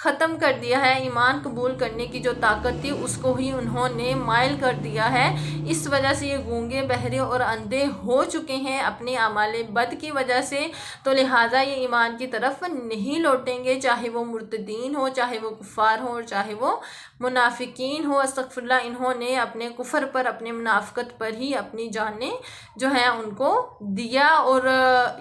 ختم کر دیا ہے، ایمان قبول کرنے کی جو طاقت تھی اس کو ہی انہوں نے مائل کر دیا ہے۔ اس وجہ سے یہ گونگے، بہرے اور اندھے ہو چکے ہیں اپنے اعمال بد کی وجہ سے، تو لہٰذا یہ ایمان کی طرف نہیں لوٹیں گے، چاہے وہ مرتدین ہو، چاہے وہ کفار ہو، اور چاہے وہ منافقین ہو۔ استغفر اللہ، انہوں نے اپنے کفر پر، اپنے منافقت پر ہی اپنی جانیں جو ہیں ان کو دیا، اور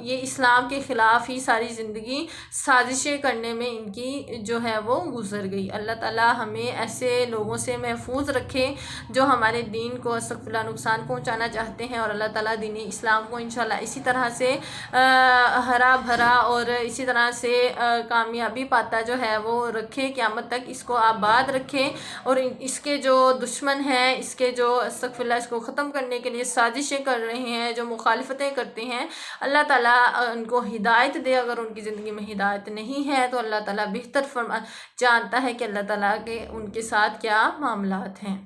یہ اسلام کے خلاف ہی ساری زندگی سازشیں کرنے میں ان کی جو ہے وہ گزر گئی۔ اللہ تعالیٰ ہمیں ایسے لوگوں سے محفوظ رکھے جو ہمارے دین کو استغفر اللہ نقصان پہنچانا چاہتے ہیں، اور اللہ تعالیٰ دین اسلام کو انشاءاللہ اسی طرح سے ہرا بھرا اور اسی طرح سے کامیابی پاتا جو ہے وہ رکھے، قیامت تک اس کو آباد رکھے، اور اس کے جو دشمن ہیں، اس کے جو استغفر اللہ اس کو ختم کرنے کے لیے سازشیں کر رہے ہیں، جو مخالفتیں کرتے ہیں، اللہ تعالیٰ ان کو ہدایت دے۔ اگر ان کی زندگی میں ہدایت نہیں ہے تو اللہ تعالیٰ بہتر جانتا ہے کہ اللہ تعالیٰ کے ان کے ساتھ کیا معاملات ہیں۔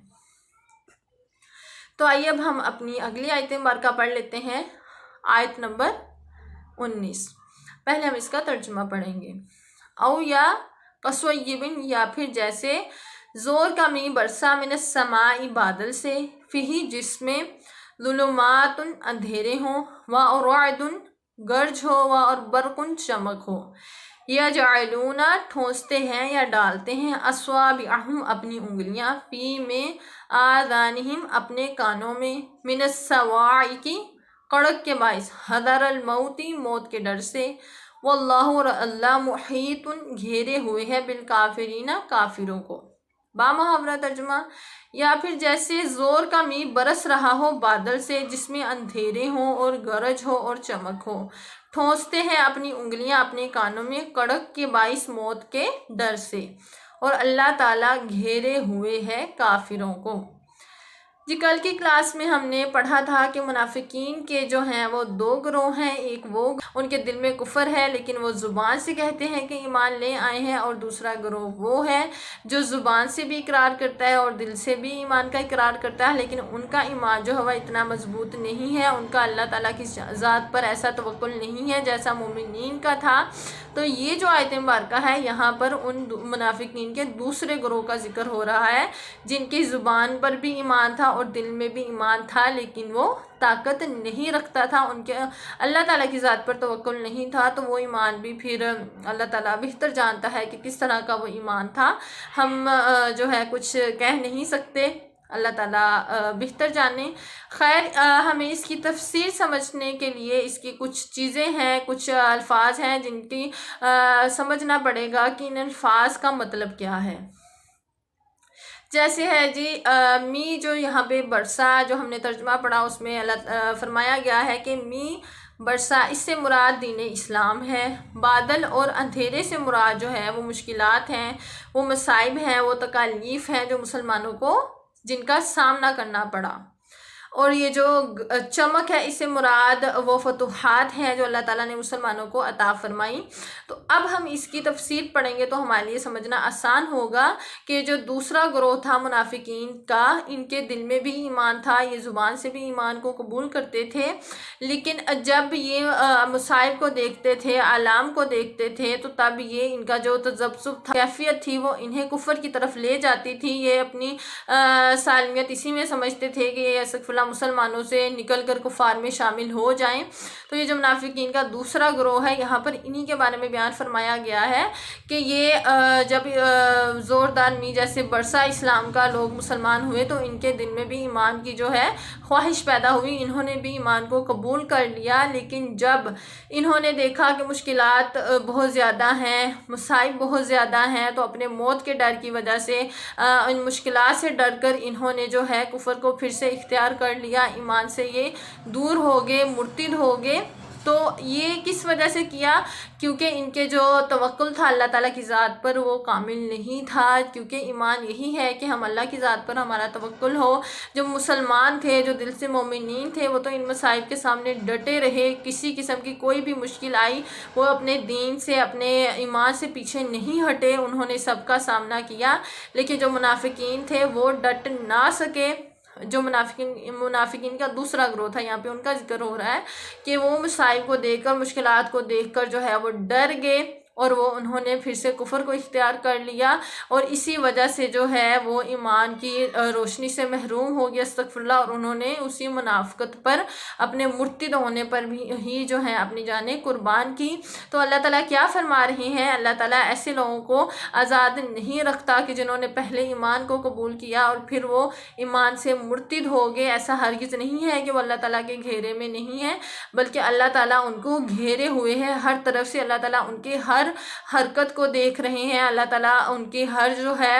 تو آئیے اب ہم اپنی اگلی آیت مبارکہ پڑھ لیتے ہیں، آیت نمبر 19۔ پہلے ہم اس کا ترجمہ پڑھیں گے۔ او یا قصویبن، یا پھر جیسے زور کا می برسا من السماء بادل سے، فیہ جس میں ظلمات اندھیرے ہوں، و رعد گرج ہو، اور برق چمک ہو، یجعلون ٹھونستے ہیں یا ڈالتے ہیں، اصابعہم اپنی انگلیاں، فی میں آذانہم اپنے کانوں میں، من الصواعق کڑک کے باعث، حذر الموت موت کے ڈر سے، واللہ اور اللہ محیط گھیرے ہوئے ہے، بالکافرین کافروں کو۔ بامحاورہ ترجمہ، یا پھر جیسے زور کا می برس رہا ہو بادل سے، جس میں اندھیرے ہوں اور گرج ہو اور چمک ہو، ٹھونستے ہیں اپنی انگلیاں اپنے کانوں میں کڑک کے باعث موت کے ڈر سے، اور اللہ تعالیٰ گھیرے ہوئے ہے کافروں کو۔ جی کل کی کلاس میں ہم نے پڑھا تھا کہ منافقین کے جو ہیں وہ دو گروہ ہیں، ایک وہ ان کے دل میں کفر ہے لیکن وہ زبان سے کہتے ہیں کہ ایمان لے آئے ہیں، اور دوسرا گروہ وہ ہے جو زبان سے بھی اقرار کرتا ہے اور دل سے بھی ایمان کا اقرار کرتا ہے، لیکن ان کا ایمان جو ہے وہ اتنا مضبوط نہیں ہے، ان کا اللہ تعالیٰ کی ذات پر ایسا توکل نہیں ہے جیسا مومنین کا تھا۔ تو یہ جو آیت مبارکہ ہے یہاں پر ان منافقین کے دوسرے گروہ کا ذکر ہو رہا ہے، جن کی زبان پر بھی ایمان تھا اور دل میں بھی ایمان تھا، لیکن وہ طاقت نہیں رکھتا تھا، ان کے اللہ تعالیٰ کی ذات پر توکل نہیں تھا، تو وہ ایمان بھی پھر اللہ تعالیٰ بہتر جانتا ہے کہ کس طرح کا وہ ایمان تھا، ہم جو ہے کچھ کہہ نہیں سکتے، اللہ تعالیٰ بہتر جانے۔ خیر، ہمیں اس کی تفسیر سمجھنے کے لیے اس کی کچھ چیزیں ہیں، کچھ الفاظ ہیں جن کی سمجھنا پڑے گا کہ ان الفاظ کا مطلب کیا ہے۔ جیسے ہے جی می جو یہاں پہ برسا جو ہم نے ترجمہ پڑھا اس میں فرمایا گیا ہے کہ می برسا، اس سے مراد دین اسلام ہے۔ بادل اور اندھیرے سے مراد جو ہے وہ مشکلات ہیں، وہ مصائب ہیں، وہ تکالیف ہیں جو مسلمانوں کو جن کا سامنا کرنا پڑا، اور یہ جو چمک ہے اس سے مراد وہ فتوحات ہیں جو اللہ تعالیٰ نے مسلمانوں کو عطا فرمائی۔ تو اب ہم اس کی تفسیر پڑھیں گے تو ہمارے لیے سمجھنا آسان ہوگا کہ جو دوسرا گروہ تھا منافقین کا، ان کے دل میں بھی ایمان تھا، یہ زبان سے بھی ایمان کو قبول کرتے تھے، لیکن جب یہ مصائب کو دیکھتے تھے، علام کو دیکھتے تھے، تو تب یہ ان کا جو تذبذب تھا، کیفیت تھی، وہ انہیں کفر کی طرف لے جاتی تھی۔ یہ اپنی سالمیت اسی میں سمجھتے تھے کہ یہ استغفر اللہ مسلمانوں سے نکل کر کفار میں شامل ہو جائیں۔ تو یہ جو منافقین کا دوسرا گروہ ہے یہاں پر انہی کے بارے میں بیان فرمایا گیا ہے کہ یہ جب زوردار می جیسے برسا اسلام کا لوگ مسلمان ہوئے تو ان کے دل میں بھی ایمان کی جو ہے خواہش پیدا ہوئی، انہوں نے بھی ایمان کو قبول کر لیا، لیکن جب انہوں نے دیکھا کہ مشکلات بہت زیادہ ہیں، مصائب بہت زیادہ ہیں، تو اپنے موت کے ڈر کی وجہ سے ان مشکلات سے ڈر کر انہوں نے جو ہے کفر کو پھر سے اختیار کر لیا، ایمان سے یہ دور ہو گئے، مرتد ہو گئے۔ تو یہ کس وجہ سے کیا؟ کیونکہ ان کے جو توکل تھا اللہ تعالیٰ کی ذات پر وہ کامل نہیں تھا، کیونکہ ایمان یہی ہے کہ ہم اللہ کی ذات پر ہمارا توکل ہو۔ جو مسلمان تھے، جو دل سے مومنین تھے، وہ تو ان مصائب کے سامنے ڈٹے رہے، کسی قسم کی کوئی بھی مشکل آئی وہ اپنے دین سے، اپنے ایمان سے پیچھے نہیں ہٹے، انہوں نے سب کا سامنا کیا۔ لیکن جو منافقین تھے وہ ڈٹ نہ سکے، جو منافقین کا دوسرا گروہ تھا، یہاں پہ ان کا ذکر ہو رہا ہے کہ وہ مصائب کو دیکھ کر، مشکلات کو دیکھ کر جو ہے وہ ڈر گئے، اور وہ انہوں نے پھر سے کفر کو اختیار کر لیا، اور اسی وجہ سے جو ہے وہ ایمان کی روشنی سے محروم ہو گیا، استغفر اللہ، اور انہوں نے اسی منافقت پر، اپنے مرتد ہونے پر بھی ہی جو ہے اپنی جانیں قربان کی۔ تو اللہ تعالیٰ کیا فرما رہے ہیں؟ اللہ تعالیٰ ایسے لوگوں کو آزاد نہیں رکھتا کہ جنہوں نے پہلے ایمان کو قبول کیا اور پھر وہ ایمان سے مرتد ہو گئے، ایسا ہرگز نہیں ہے کہ وہ اللہ تعالیٰ کے گھیرے میں نہیں ہے، بلکہ اللہ تعالیٰ ان کو گھیرے ہوئے ہے ہر طرف سے، اللہ تعالیٰ ان کے ہر حرکت کو دیکھ رہے ہیں، اللہ تعالیٰ ان کی ہر جو ہے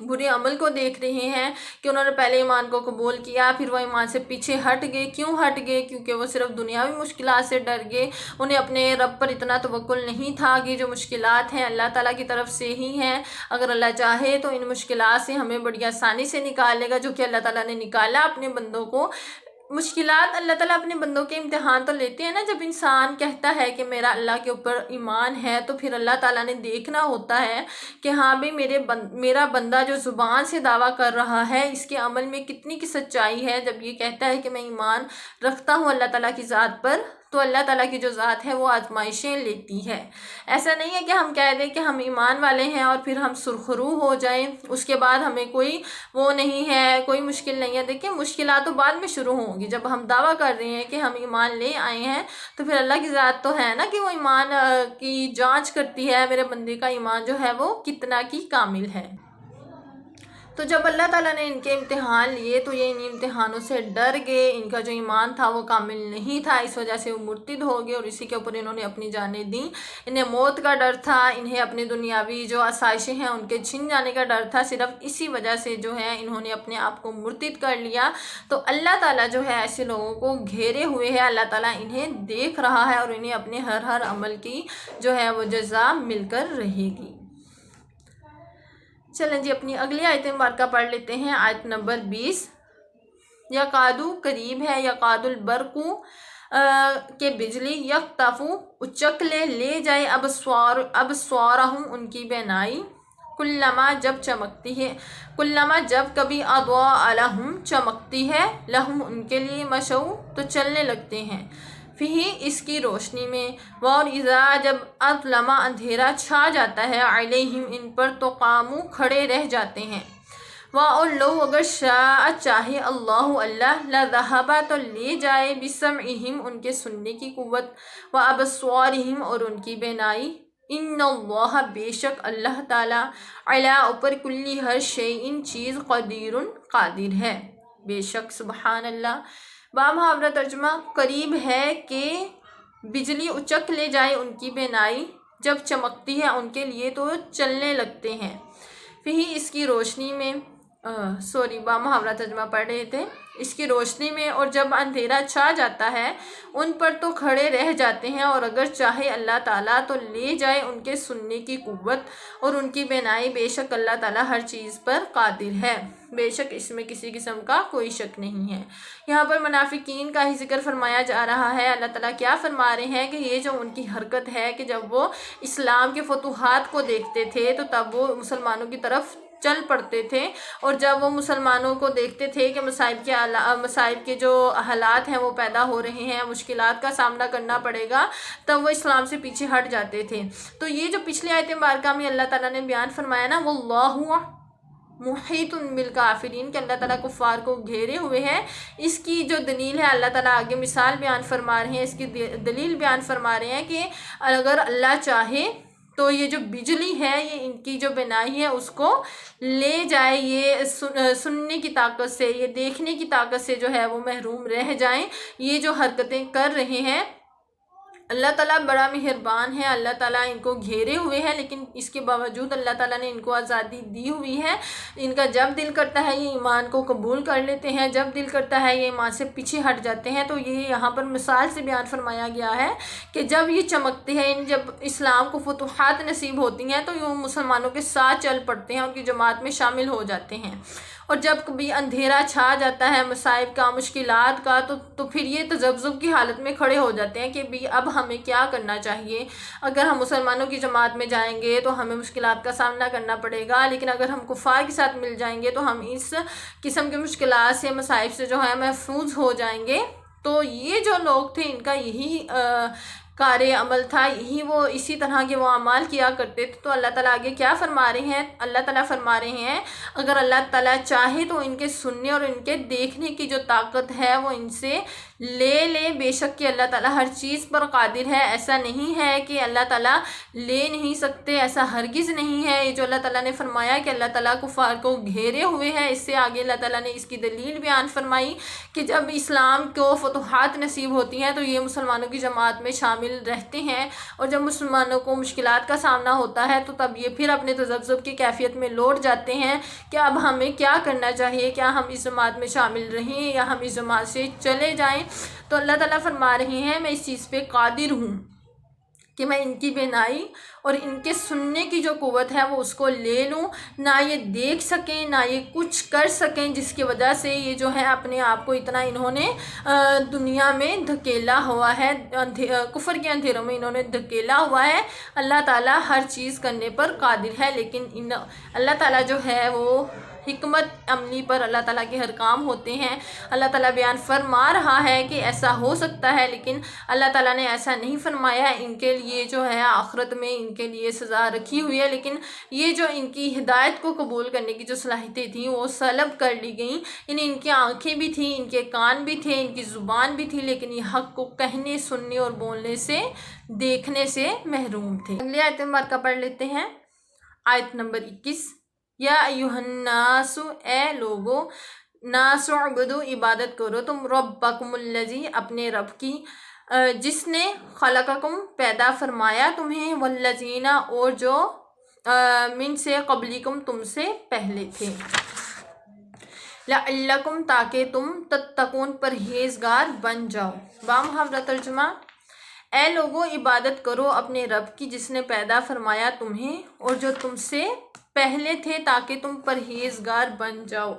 برے عمل کو دیکھ رہے ہیں کہ انہوں نے پہلے ایمان کو قبول کیا، پھر وہ ایمان سے پیچھے ہٹ گئے۔ کیوں ہٹ گئے؟ کیونکہ وہ صرف دنیاوی مشکلات سے ڈر گئے، انہیں اپنے رب پر اتنا توکل نہیں تھا کہ جو مشکلات ہیں اللہ تعالیٰ کی طرف سے ہی ہیں، اگر اللہ چاہے تو ان مشکلات سے ہمیں بڑی آسانی سے نکال لے گا، جو کہ اللہ تعالیٰ نے نکالا اپنے بندوں کو۔ مشکلات اللہ تعالیٰ اپنے بندوں کے امتحان تو لیتے ہیں نا، جب انسان کہتا ہے کہ میرا اللہ کے اوپر ایمان ہے تو پھر اللہ تعالیٰ نے دیکھنا ہوتا ہے کہ ہاں بھی میرا بندہ جو زبان سے دعویٰ کر رہا ہے اس کے عمل میں کتنی کی سچائی ہے۔ جب یہ کہتا ہے کہ میں ایمان رکھتا ہوں اللہ تعالیٰ کی ذات پر، تو اللہ تعالیٰ کی جو ذات ہے وہ آزمائشیں لیتی ہے۔ ایسا نہیں ہے کہ ہم کہہ دیں کہ ہم ایمان والے ہیں اور پھر ہم سرخرو ہو جائیں، اس کے بعد ہمیں کوئی وہ نہیں ہے، کوئی مشکل نہیں ہے۔ دیکھیں مشکلات تو بعد میں شروع ہوں گی، جب ہم دعویٰ کر رہے ہیں کہ ہم ایمان لے آئے ہیں تو پھر اللہ کی ذات تو ہے نا کہ وہ ایمان کی جانچ کرتی ہے، میرے بندے کا ایمان جو ہے وہ کتنا کی کامل ہے۔ تو جب اللہ تعالیٰ نے ان کے امتحان لیے تو یہ ان امتحانوں سے ڈر گئے، ان کا جو ایمان تھا وہ کامل نہیں تھا، اس وجہ سے وہ مرتد ہو گئے اور اسی کے اوپر انہوں نے اپنی جانیں دیں۔ انہیں موت کا ڈر تھا، انہیں اپنی دنیاوی جو آسائشیں ہیں ان کے چھن جانے کا ڈر تھا، صرف اسی وجہ سے جو ہے انہوں نے اپنے آپ کو مرتد کر لیا۔ تو اللہ تعالیٰ جو ہے ایسے لوگوں کو گھیرے ہوئے ہے، اللہ تعالیٰ انہیں دیکھ رہا ہے اور انہیں اپنے ہر عمل کی جو ہے وہ جزا مل کر رہے گی۔ چلیں جی اپنی اگلی آیت مبارکہ پڑھ لیتے ہیں، آیت نمبر 20۔ یقادو قریب ہے، یقاد البرقو کہ بجلی، یقطفو اچک لے جائے، ابصارہم ان کی بینائی، کلما جب چمکتی ہے، کلما جب کبھی، اضاء لہم چمکتی ہے، لہم ان کے لیے، مشو تو چلنے لگتے ہیں، فیہ اس کی روشنی میں، اور اذا جب اظلم اندھیرا چھا جاتا ہے، علیہم ان پر، تو قاموا کھڑے رہ جاتے ہیں، اور لو اگر شاء چاہے اللہ لذہب تو لے جائے، بسمعہم ان کے سننے کی قوت، وابصارہم اور ان کی بینائی، ان اللہ بے شک اللہ تعالیٰ، علی اوپر، کلی ہر شیء چیز، قدیر قادر ہے، بے شک سبحان اللہ۔ بامحاورہ ترجمہ، قریب ہے کہ بجلی اچک لے جائے ان کی بینائی، جب چمکتی ہے ان کے لیے تو چلنے لگتے ہیں، فی اس کی روشنی میں، بامحاورہ ترجمہ پڑھ رہے تھے، اس کی روشنی میں، اور جب اندھیرا چھا جاتا ہے ان پر تو کھڑے رہ جاتے ہیں، اور اگر چاہے اللہ تعالیٰ تو لے جائے ان کے سننے کی قوت اور ان کی بینائی، بے شک اللہ تعالیٰ ہر چیز پر قادر ہے، بے شک اس میں کسی قسم کا کوئی شک نہیں ہے۔ یہاں پر منافقین کا ہی ذکر فرمایا جا رہا ہے۔ اللہ تعالیٰ کیا فرما رہے ہیں کہ یہ جو ان کی حرکت ہے کہ جب وہ اسلام کے فتوحات کو دیکھتے تھے تو تب وہ مسلمانوں کی طرف چل پڑتے تھے، اور جب وہ مسلمانوں کو دیکھتے تھے کہ مصائب کے جو حالات ہیں وہ پیدا ہو رہے ہیں، مشکلات کا سامنا کرنا پڑے گا، تب وہ اسلام سے پیچھے ہٹ جاتے تھے۔ تو یہ جو پچھلی آیت مبارکہ میں اللہ تعالیٰ نے بیان فرمایا نا، واللہ محیط بالکافرین، کہ اللہ تعالیٰ کفار کو گھیرے ہوئے ہے، اس کی جو دلیل ہے اللہ تعالیٰ آگے مثال بیان فرما رہے ہیں، اس کی دلیل بیان فرما رہے ہیں کہ اگر اللہ چاہے تو یہ جو بجلی ہے یہ ان کی جو بنائی ہے اس کو لے جائے، یہ سننے کی طاقت سے، یہ دیکھنے کی طاقت سے جو ہے وہ محروم رہ جائیں، یہ جو حرکتیں کر رہے ہیں۔ اللہ تعالیٰ بڑا مہربان ہے، اللہ تعالیٰ ان کو گھیرے ہوئے ہیں، لیکن اس کے باوجود اللہ تعالیٰ نے ان کو آزادی دی ہوئی ہے۔ ان کا جب دل کرتا ہے یہ ایمان کو قبول کر لیتے ہیں، جب دل کرتا ہے یہ ایمان سے پیچھے ہٹ جاتے ہیں۔ تو یہ یہاں پر مثال سے بیان فرمایا گیا ہے کہ جب یہ چمکتے ہیں، جب اسلام کو فتوحات نصیب ہوتی ہیں تو یہ مسلمانوں کے ساتھ چل پڑتے ہیں، ان کی جماعت میں شامل ہو جاتے ہیں، اور جب کبھی اندھیرا چھا جاتا ہے مصائب کا، مشکلات کا، تو پھر یہ تذبذب کی حالت میں کھڑے ہو جاتے ہیں کہ بھی اب ہمیں کیا کرنا چاہیے۔ اگر ہم مسلمانوں کی جماعت میں جائیں گے تو ہمیں مشکلات کا سامنا کرنا پڑے گا، لیکن اگر ہم کفار کے ساتھ مل جائیں گے تو ہم اس قسم کے مشکلات سے، مصائب سے جو ہے محفوظ ہو جائیں گے۔ تو یہ جو لوگ تھے ان کا یہی کار عمل تھا، یہی وہ اسی طرح کے وہ اعمال کیا کرتے تھے۔ تو اللہ تعالیٰ آگے کیا فرما رہے ہیں؟ اللہ تعالیٰ فرما رہے ہیں اگر اللہ تعالیٰ چاہے تو ان کے سننے اور ان کے دیکھنے کی جو طاقت ہے وہ ان سے لے بے شک کہ اللہ تعالیٰ ہر چیز پر قادر ہے۔ ایسا نہیں ہے کہ اللہ تعالیٰ لے نہیں سکتے، ایسا ہرگز نہیں ہے۔ یہ جو اللہ تعالیٰ نے فرمایا کہ اللہ تعالیٰ کفار کو گھیرے ہوئے ہے، اس سے آگے اللہ تعالیٰ نے اس کی دلیل بیان فرمائی کہ جب اسلام کو فتوحات نصیب ہوتی ہیں تو یہ مسلمانوں کی جماعت میں شامل رہتے ہیں، اور جب مسلمانوں کو مشکلات کا سامنا ہوتا ہے تو تب یہ پھر اپنے تذبذب کی کیفیت میں لوٹ جاتے ہیں کہ اب ہمیں کیا کرنا چاہیے، کیا ہم اس جماعت میں شامل رہیں یا ہم اس جماعت سے چلے جائیں۔ تو اللہ تعالیٰ فرما رہے ہیں میں اس چیز پہ قادر ہوں کہ میں ان کی بینائی اور ان کے سننے کی جو قوت ہے وہ اس کو لے لوں، نہ یہ دیکھ سکیں نہ یہ کچھ کر سکیں، جس کی وجہ سے یہ جو ہے اپنے آپ کو اتنا انہوں نے دنیا میں دھکیلا ہوا ہے، کفر کے اندھیروں میں انہوں نے دھکیلا ہوا ہے۔ اللہ تعالیٰ ہر چیز کرنے پر قادر ہے، لیکن اللہ تعالیٰ جو ہے وہ حکمت عملی پر اللہ تعالیٰ کے ہر کام ہوتے ہیں۔ اللہ تعالیٰ بیان فرما رہا ہے کہ ایسا ہو سکتا ہے، لیکن اللہ تعالیٰ نے ایسا نہیں فرمایا ہے۔ ان کے لیے جو ہے آخرت میں ان کے لیے سزا رکھی ہوئی ہے، لیکن یہ جو ان کی ہدایت کو قبول کرنے کی جو صلاحیتیں تھیں وہ سلب کر لی گئیں۔ یعنی ان کی آنکھیں بھی تھیں، ان کے کان بھی تھے، ان کی زبان بھی تھی، لیکن یہ حق کو کہنے، سننے اور بولنے سے، دیکھنے سے محروم تھے۔ اگلی آیت مبارکہ پڑھ لیتے ہیں، آیت نمبر 21۔ یا ایھا الناس، اے لوگو، ناس عبدو، عبادت کرو تم، ربکم الذی، اپنے رب کی، جس نے خلقکم، پیدا فرمایا تمہیں، والذین، اور جو من سے قبلکم، تم سے پہلے تھے، لعلکم، تاکہ تم تتقون، پرہیزگار بن جاؤ۔ بامحاورہ ترجمہ، اے لوگو عبادت کرو اپنے رب کی جس نے پیدا فرمایا تمہیں اور جو تم سے پہلے تھے، تاکہ تم پرہیزگار بن جاؤ۔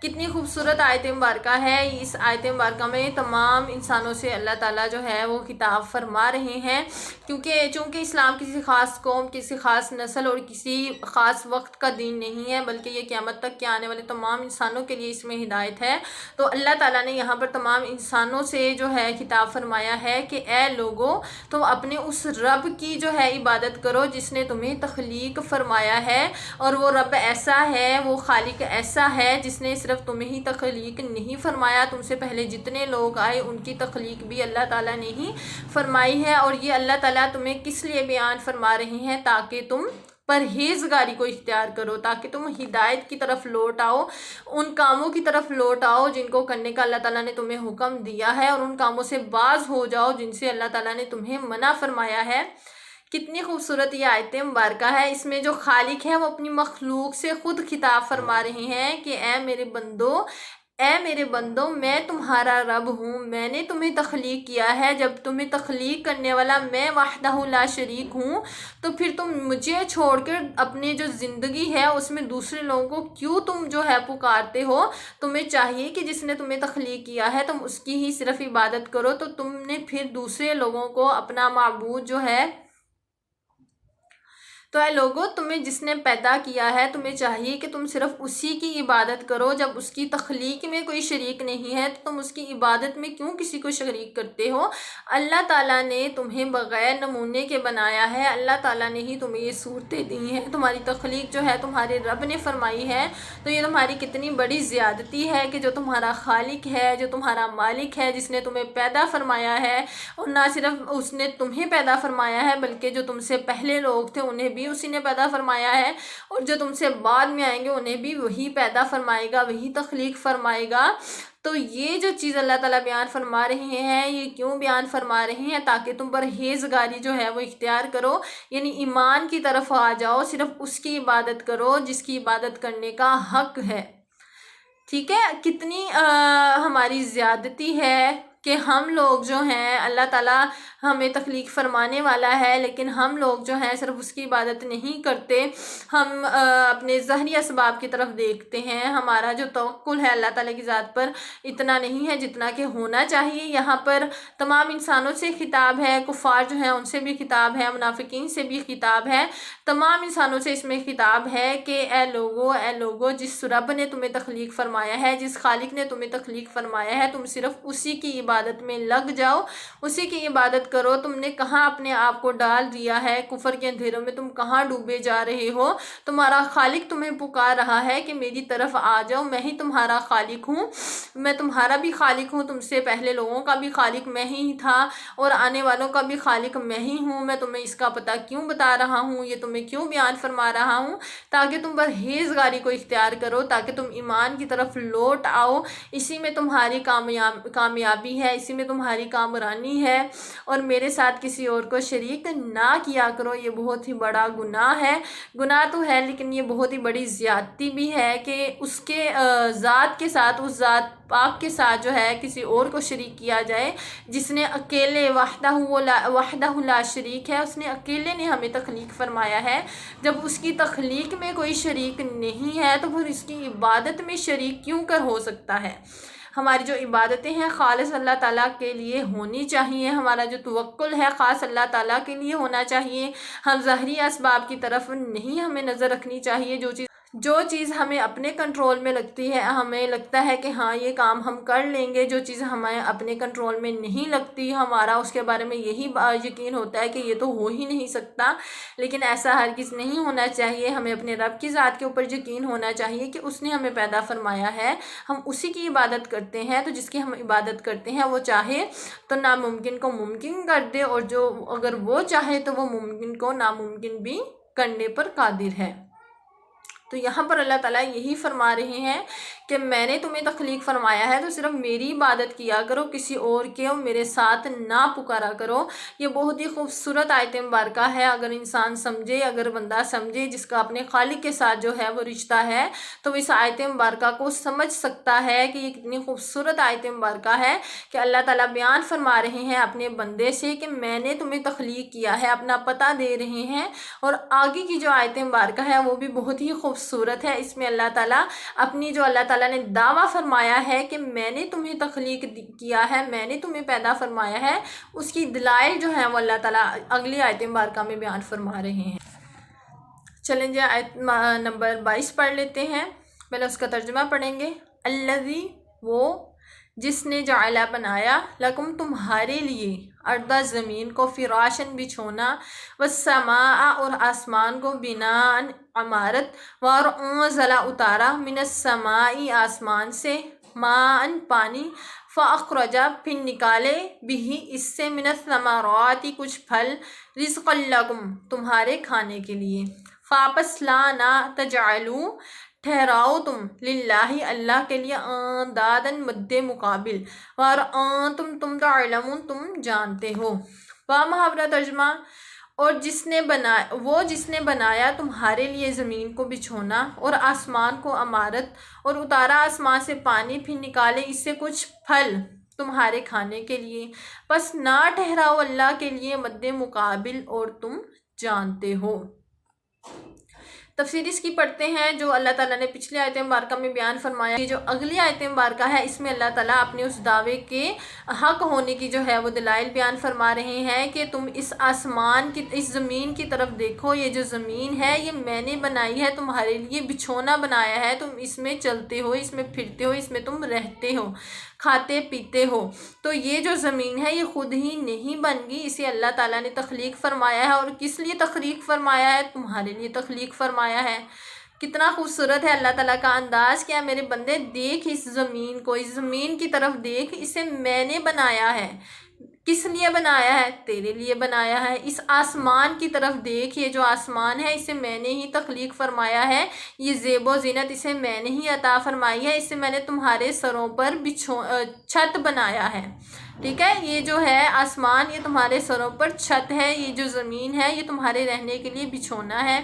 کتنی خوبصورت آیت مبارکہ ہے۔ اس آیت مبارکہ میں تمام انسانوں سے اللہ تعالیٰ جو ہے وہ خطاب فرما رہے ہیں، چونکہ اسلام کسی خاص قوم، کسی خاص نسل اور کسی خاص وقت کا دین نہیں ہے، بلکہ یہ قیامت تک کے آنے والے تمام انسانوں کے لیے اس میں ہدایت ہے۔ تو اللہ تعالیٰ نے یہاں پر تمام انسانوں سے جو ہے خطاب فرمایا ہے کہ اے لوگو، تم اپنے اس رب کی جو ہے عبادت کرو جس نے تمہیں تخلیق فرمایا ہے، اور وہ رب ایسا ہے، وہ خالق ایسا ہے جس نے صرف تمہیں ہی تخلیق نہیں فرمایا، تم سے پہلے جتنے لوگ آئے ان کی تخلیق بھی اللہ تعالیٰ نے ہی فرمائی ہے۔ اور یہ اللہ تعالیٰ تمہیں کس لیے بیان فرما رہے ہیں؟ تاکہ تم پرہیزگاری کو اختیار کرو، تاکہ تم ہدایت کی طرف لوٹ آؤ، ان کاموں کی طرف لوٹ آؤ جن کو کرنے کا اللہ تعالیٰ نے تمہیں حکم دیا ہے، اور ان کاموں سے باز ہو جاؤ جن سے اللہ تعالیٰ نے تمہیں منع فرمایا ہے۔ کتنی خوبصورت یہ آیت مبارکہ ہے۔ اس میں جو خالق ہے وہ اپنی مخلوق سے خود خطاب فرما رہے ہیں کہ اے میرے بندو، میں تمہارا رب ہوں، میں نے تمہیں تخلیق کیا ہے۔ جب تمہیں تخلیق کرنے والا میں وحدہ لا شریک ہوں، تو پھر تم مجھے چھوڑ کر اپنی جو زندگی ہے اس میں دوسرے لوگوں کو کیوں تم جو ہے پکارتے ہو؟ تمہیں چاہیے کہ جس نے تمہیں تخلیق کیا ہے تم اس کی ہی صرف عبادت کرو۔ تو تم نے پھر دوسرے لوگوں کو اپنا معبود جو ہے، تو اے لوگو، تمہیں جس نے پیدا کیا ہے تمہیں چاہیے کہ تم صرف اسی کی عبادت کرو۔ جب اس کی تخلیق میں کوئی شریک نہیں ہے تو تم اس کی عبادت میں کیوں کسی کو شریک کرتے ہو؟ اللہ تعالیٰ نے تمہیں بغیر نمونے کے بنایا ہے، اللہ تعالیٰ نے ہی تمہیں یہ صورتیں دی ہیں، تمہاری تخلیق جو ہے تمہارے رب نے فرمائی ہے۔ تو یہ تمہاری کتنی بڑی زیادتی ہے کہ جو تمہارا خالق ہے، جو تمہارا مالک ہے، جس نے تمہیں پیدا فرمایا ہے، اور نہ صرف اس نے تمہیں پیدا فرمایا ہے بلکہ جو تم سے پہلے لوگ تھے انہیں بھی اسی نے پیدا فرمایا ہے، اور جو تم سے بعد میں آئیں گے انہیں بھی وہی پیدا فرمائے گا، وہی تخلیق فرمائے گا۔ تو یہ جو چیز اللہ تعالیٰ بیان فرما رہے ہیں، یہ کیوں بیان فرما رہے ہیں؟ تاکہ تم پرہیزگاری جو ہے وہ اختیار کرو، یعنی ایمان کی طرف آ جاؤ، صرف اس کی عبادت کرو جس کی عبادت کرنے کا حق ہے۔ ٹھیک ہے، کتنی ہماری زیادتی ہے کہ ہم لوگ جو ہیں، اللہ تعالیٰ ہمیں تخلیق فرمانے والا ہے لیکن ہم لوگ جو ہیں صرف اس کی عبادت نہیں کرتے، ہم اپنے ظاہری اسباب کی طرف دیکھتے ہیں۔ ہمارا جو توکل ہے اللہ تعالیٰ کی ذات پر اتنا نہیں ہے جتنا کہ ہونا چاہیے۔ یہاں پر تمام انسانوں سے خطاب ہے، کفار جو ہیں ان سے بھی خطاب ہے، منافقین سے بھی خطاب ہے، تمام انسانوں سے اس میں خطاب ہے کہ اے لوگو، جس رب نے تمہیں تخلیق فرمایا ہے، جس خالق نے تمہیں تخلیق فرمایا ہے، تم صرف اسی کی عبادت میں لگ جاؤ، اسی کی عبادت عبادت کرو، تم نے کہاں اپنے آپ کو ڈال دیا ہے، کفر کے اندھیروں میں تم کہاں ڈوبے جا رہے ہو، تمہارا خالق تمہیں پکار رہا ہے کہ میری طرف آ جاؤ، میں ہی تمہارا خالق ہوں، میں تمہارا بھی خالق ہوں، تم سے پہلے لوگوں کا بھی خالق میں ہی تھا اور آنے والوں کا بھی خالق میں ہی ہوں، میں تمہیں اس کا پتہ کیوں بتا رہا ہوں، یہ تمہیں کیوں بیان فرما رہا ہوں، تاکہ تم پرہیزگاری کو اختیار کرو، تاکہ تم ایمان کی طرف لوٹ آؤ، اسی میں تمہاری کامیابی ہے، اسی میں تمہاری کامرانی ہے، اور میرے ساتھ کسی اور کو شریک نہ کیا کرو۔ یہ بہت ہی بڑا گناہ ہے، گناہ تو ہے لیکن یہ بہت ہی بڑی زیادتی بھی ہے کہ اس کے ذات کے ساتھ، اس ذات پاک کے ساتھ جو ہے کسی اور کو شریک کیا جائے، جس نے اکیلے وحدہ لا شریک ہے، اس نے اکیلے نے ہمیں تخلیق فرمایا ہے۔ جب اس کی تخلیق میں کوئی شریک نہیں ہے تو پھر اس کی عبادت میں شریک کیوں کر ہو سکتا ہے؟ ہماری جو عبادتیں ہیں خالص اللہ تعالیٰ کے لیے ہونی چاہیے، ہمارا جو توکل ہے خاص اللہ تعالیٰ کے لیے ہونا چاہیے، ہم ظاہری اسباب کی طرف نہیں ہمیں نظر رکھنی چاہیے۔ جو چیز ہمیں اپنے کنٹرول میں لگتی ہے، ہمیں لگتا ہے کہ ہاں یہ کام ہم کر لیں گے، جو چیز ہمیں اپنے کنٹرول میں نہیں لگتی، ہمارا اس کے بارے میں یہی یقین ہوتا ہے کہ یہ تو ہو ہی نہیں سکتا، لیکن ایسا ہرگز نہیں ہونا چاہیے۔ ہمیں اپنے رب کی ذات کے اوپر یقین ہونا چاہیے کہ اس نے ہمیں پیدا فرمایا ہے، ہم اسی کی عبادت کرتے ہیں، تو جس کی ہم عبادت کرتے ہیں وہ چاہے تو ناممکن کو ممکن کر دے، اور اگر وہ چاہے تو وہ ممکن کو ناممکن بھی کرنے پر قادر ہے۔ تو یہاں پر اللہ تعالیٰ یہی فرما رہے ہیں کہ میں نے تمہیں تخلیق فرمایا ہے تو صرف میری عبادت کیا کرو، کسی اور کے میرے ساتھ نہ پکارا کرو۔ یہ بہت ہی خوبصورت آیت مبارکہ ہے، اگر انسان سمجھے، اگر بندہ سمجھے جس کا اپنے خالق کے ساتھ جو ہے وہ رشتہ ہے، تو اس آیت مبارکہ کو سمجھ سکتا ہے کہ یہ کتنی خوبصورت آیت مبارکہ ہے کہ اللہ تعالیٰ بیان فرما رہے ہیں اپنے بندے سے کہ میں نے تمہیں تخلیق کیا ہے، اپنا پتہ دے رہے ہیں۔ اور آگے کی جو آیت مبارکہ ہے وہ بھی بہت ہی خوبصورت ہے، اس میں اللہ تعالیٰ اپنی جو اللہ تعالیٰ نے دعویٰ فرمایا ہے کہ میں نے تمہیں تخلیق کیا ہے، میں نے تمہیں پیدا فرمایا ہے، اس کی دلائل جو ہیں وہ اللہ تعالیٰ اگلی آیت مبارکہ میں بیان فرما رہے ہیں۔ چلیں جی آیت نمبر 22 پڑھ لیتے ہیں، پہلے اس کا ترجمہ پڑھیں گے۔ الذی، وہ جس نے جعلا بنایا، لکم تمہارے لیے، ارض زمین کو، فراشن بچھونا، والسماء اور آسمان کو، بناء عمارت، وانزل اتارا، من السماء آسمان سے، ماء پانی، فاخرج پھر نکالے، بھی اس سے، من الثمرات کچھ پھل، رزقا لکم تمہارے کھانے کے لیے، فاپس لا نہ تجعلوا ٹھہراؤ تم، للہ اللہ کے لیے، اندادن مد مقابل، تم تعلمون تم جانتے ہو۔ محاورہ ترجمہ، اور وہ جس نے بنایا تمہارے لیے زمین کو بچھونا اور آسمان کو عمارت، اور اتارا آسمان سے پانی، پھر نکالے اس سے کچھ پھل تمہارے کھانے کے لیے، پس نہ ٹھہراؤ اللہ کے لیے مد مقابل، اور تم جانتے ہو۔ تفسیر اس کی پڑھتے ہیں جو اللہ تعالیٰ نے پچھلی آیت مبارکہ میں بیان فرمایا۔ یہ جو اگلی آیت مبارکہ ہے اس میں اللہ تعالیٰ اپنے اس دعوے کے حق ہونے کی جو ہے وہ دلائل بیان فرما رہے ہیں کہ تم اس زمین کی طرف دیکھو، یہ جو زمین ہے یہ میں نے بنائی ہے، تمہارے لیے بچھونا بنایا ہے، تم اس میں چلتے ہو، اس میں پھرتے ہو، اس میں تم رہتے ہو، کھاتے پیتے ہو۔ تو یہ جو زمین ہے یہ خود ہی نہیں بن گئی، اسے اللہ تعالیٰ نے تخلیق فرمایا ہے، اور کس لیے تخلیق فرمایا ہے؟ تمہارے لیے تخلیق فرمایا ہے۔ کتنا خوبصورت ہے اللہ تعالیٰ کا انداز، کیا میرے بندے دیکھ اس زمین کو، اس زمین کی طرف دیکھ، اسے میں نے بنایا ہے۔ کس لیے بنایا ہے؟ تیرے لیے بنایا ہے۔ اس آسمان کی طرف دیکھ، یہ جو آسمان ہے اسے میں نے ہی تخلیق فرمایا ہے، یہ زیب و زینت اسے میں نے ہی عطا فرمائی ہے، اسے میں نے تمہارے سروں پر چھت بنایا ہے۔ ٹھیک ہے، یہ جو ہے آسمان یہ تمہارے سروں پر چھت ہے، یہ جو زمین ہے یہ تمہارے رہنے کے لیے بچھونا ہے،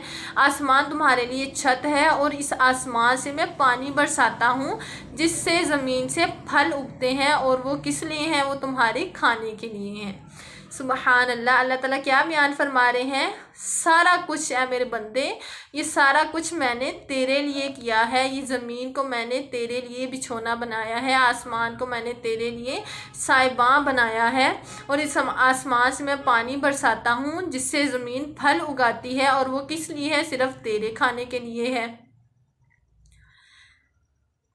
آسمان تمہارے لیے چھت ہے، اور اس آسمان سے میں پانی برساتا ہوں جس سے زمین سے پھل اگتے ہیں، اور وہ کس لیے ہیں؟ وہ تمہارے کھانے کے لیے ہیں۔ سبحان اللہ، اللہ تعالیٰ کیا بیان فرما رہے ہیں؟ سارا کچھ ہے میرے بندے، یہ سارا کچھ میں نے تیرے لیے کیا ہے، یہ زمین کو میں نے تیرے لیے بچھونا بنایا ہے، آسمان کو میں نے تیرے لیے سائباں بنایا ہے، اور اس آسمان سے میں پانی برساتا ہوں جس سے زمین پھل اگاتی ہے، اور وہ کس لیے ہے؟ صرف تیرے کھانے کے لیے ہے۔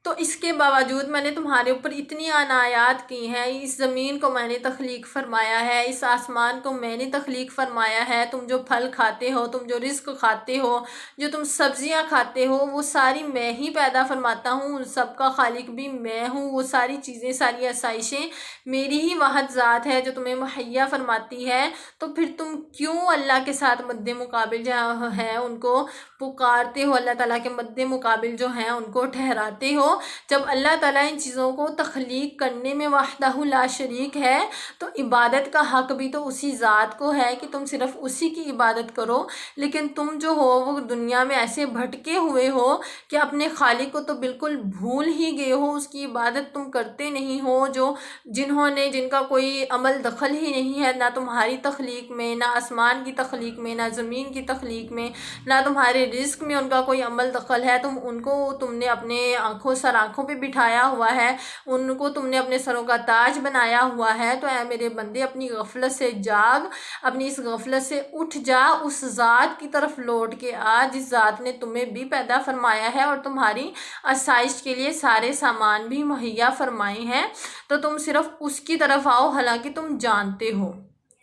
تو اس کے باوجود میں نے تمہارے اوپر اتنی عنایات کی ہیں، اس زمین کو میں نے تخلیق فرمایا ہے، اس آسمان کو میں نے تخلیق فرمایا ہے، تم جو پھل کھاتے ہو، تم جو رزق کھاتے ہو، جو تم سبزیاں کھاتے ہو، وہ ساری میں ہی پیدا فرماتا ہوں، ان سب کا خالق بھی میں ہوں، وہ ساری چیزیں، ساری آسائشیں میری ہی واحد ذات ہے جو تمہیں مہیا فرماتی ہے۔ تو پھر تم کیوں اللہ کے ساتھ مد مقابل جو ہے ان کو پکارتے ہو، اللہ تعالیٰ کے مد مقابل جو ہیں ان کو ٹھہراتے ہو؟ جب اللہ تعالیٰ ان چیزوں کو تخلیق کرنے میں وحدہ لا شریک ہے تو عبادت کا حق بھی تو اسی ذات کو ہے کہ تم صرف اسی کی عبادت کرو۔ لیکن تم جو ہو وہ دنیا میں ایسے بھٹکے ہوئے ہو کہ اپنے خالق کو تو بالکل بھول ہی گئے ہو، اس کی عبادت تم کرتے نہیں ہو، جن کا کوئی عمل دخل ہی نہیں ہے، نہ تمہاری تخلیق میں، نہ آسمان کی تخلیق میں، نہ زمین کی تخلیق میں، نہ تمہارے رزق میں ان کا کوئی عمل دخل ہے۔ تم نے اپنے آنکھوں پہ بٹھایا ہوا ہے، ان کو تم نے اپنے سروں کا تاج بنایا ہوا ہے۔ تو اے میرے بندے، اپنی غفلت سے جاگ، اپنی اس غفلت سے اٹھ جا، اس ذات کی طرف لوٹ کے آ جس ذات نے تمہیں بھی پیدا فرمایا ہے اور تمہاری آسائش کے لیے سارے سامان بھی مہیا فرمائے ہیں۔ تو تم صرف اس کی طرف آؤ، حالانکہ تم جانتے ہو،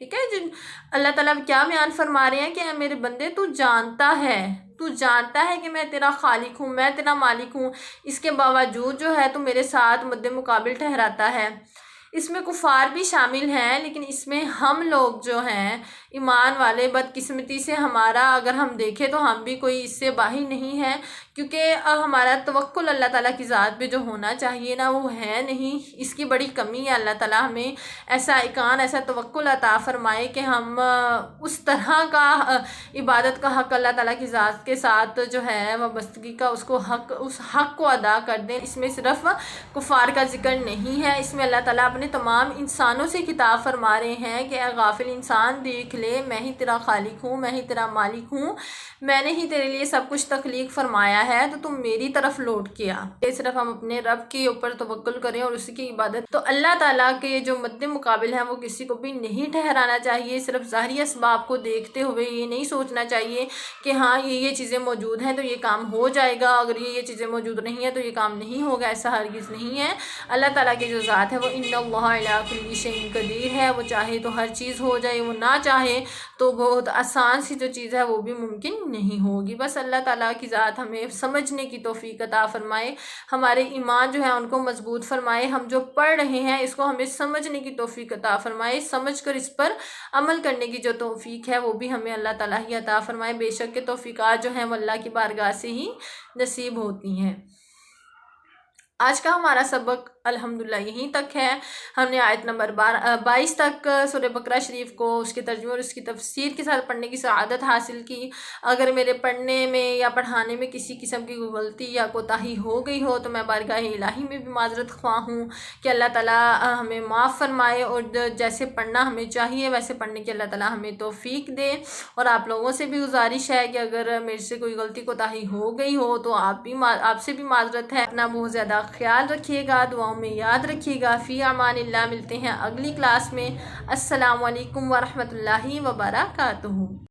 ٹھیک ہے جی۔ اللہ تعالیٰ کیا بیان فرما رہے ہیں کہ اے میرے بندے، تو جانتا ہے کہ میں تیرا خالق ہوں، میں تیرا مالک ہوں، اس کے باوجود جو ہے تو میرے ساتھ مد مقابل ٹھہراتا ہے۔ اس میں کفار بھی شامل ہیں، لیکن اس میں ہم لوگ جو ہیں ایمان والے، بدقسمتی سے ہمارا اگر ہم دیکھیں تو ہم بھی کوئی اس سے باہر نہیں ہیں، کیونکہ ہمارا توکل اللہ تعالیٰ کی ذات پہ جو ہونا چاہیے نا وہ ہے نہیں، اس کی بڑی کمی ہے۔ اللہ تعالیٰ ہمیں ایسا ایسا توکل عطا فرمائے کہ ہم اس طرح کا عبادت کا حق اللہ تعالیٰ کی ذات کے ساتھ جو ہے وابستگی کا اس حق کو ادا کر دیں۔ اس میں صرف کفار کا ذکر نہیں ہے، اس میں اللہ تعالیٰ اپنے تمام انسانوں سے خطاب فرما رہے ہیں کہ اے غافل انسان، دیکھ لے، میں ہی تیرا خالق ہوں، میں ہی تیرا مالک ہوں، میں نے ہی تیرے لیے سب کچھ تخلیق فرمایا ہے، تو تم میری طرف لوٹ کے آ۔ صرف ہم اپنے رب کے اوپر توکل کریں اور اسی کی عبادت۔ تو اللہ تعالیٰ کے جو مد مقابل ہیں وہ کسی کو بھی نہیں ٹھہرانا چاہیے۔ صرف ظاہری اسباب کو دیکھتے ہوئے یہ نہیں سوچنا چاہیے کہ ہاں یہ چیزیں موجود ہیں تو یہ کام ہو جائے گا، اگر یہ چیزیں موجود نہیں ہیں تو یہ کام نہیں ہوگا، ایسا ہرگز نہیں ہے۔ اللہ تعالیٰ کی جو ذات ہے وہ ان اللہ علی کل شیء قدیر ہے، وہ چاہے تو ہر چیز ہو جائے، وہ نہ چاہے تو بہت آسان سی جو چیز ہے وہ بھی ممکن نہیں ہوگی۔ بس اللہ تعالیٰ کی ذات ہمیں سمجھنے کی توفیق عطا فرمائے، ہمارے ایمان جو ہے ان کو مضبوط فرمائے، ہم جو پڑھ رہے ہیں اس کو ہمیں سمجھنے کی توفیق عطا فرمائے، سمجھ کر اس پر عمل کرنے کی جو توفیق ہے وہ بھی ہمیں اللہ تعالیٰ ہی عطا فرمائے۔ بے شک کہ توفیقات جو ہیں وہ اللہ کی بارگاہ سے ہی نصیب ہوتی ہیں۔ آج کا ہمارا سبق الحمدللہ یہیں تک ہے۔ ہم نے آیت نمبر 22 تک سورہ بقرہ شریف کو اس کے ترجمے اور اس کی تفسیر کے ساتھ پڑھنے کی سعادت حاصل کی۔ اگر میرے پڑھنے میں یا پڑھانے میں کسی قسم کی غلطی یا کوتاہی ہو گئی ہو تو میں بارگاہ الہی میں بھی معذرت خواہ ہوں کہ اللہ تعالیٰ ہمیں معاف فرمائے اور جیسے پڑھنا ہمیں چاہیے ویسے پڑھنے کی اللہ تعالیٰ ہمیں توفیق دے۔ اور آپ لوگوں سے بھی گزارش ہے کہ اگر میرے سے کوئی غلطی کوتاہی ہو گئی ہو تو آپ سے بھی معذرت ہے۔ اپنا بہت زیادہ خیال رکھیے گا، دعاؤں میں یاد رکھیے گا۔ فی امان اللہ، ملتے ہیں اگلی کلاس میں۔ السلام علیکم ورحمۃ اللہ وبرکاتہ۔